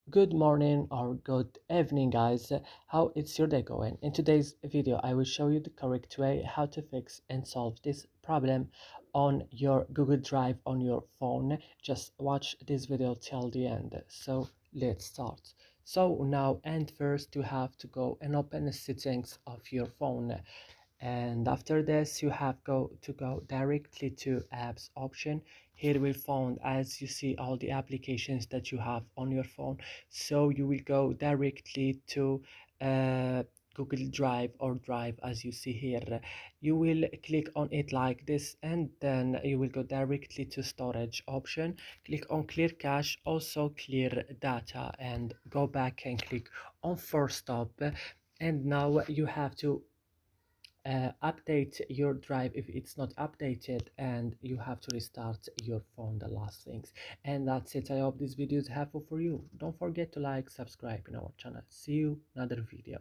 Good morning or good evening, guys. How it's your day going? In today's video, I will show you the correct way how to fix and solve this problem on your Google Drive on your phone. Just watch this video till the end. So let's start. So now and first you have to go and open the settings of your phone, and after this you have to go directly to apps option. Here we found, as you see, all the applications that you have on your phone. So you will go directly to Google Drive or Drive, as you see here. You will click on it like this, and then you will go directly to storage option. Click on clear cache, also clear data, and go back and click on force stop. And now you have to update your drive if it's not updated, and you have to restart your phone, the last things. And that's it. I hope this video is helpful for you. Don't forget to like, subscribe in our channel. See you another video.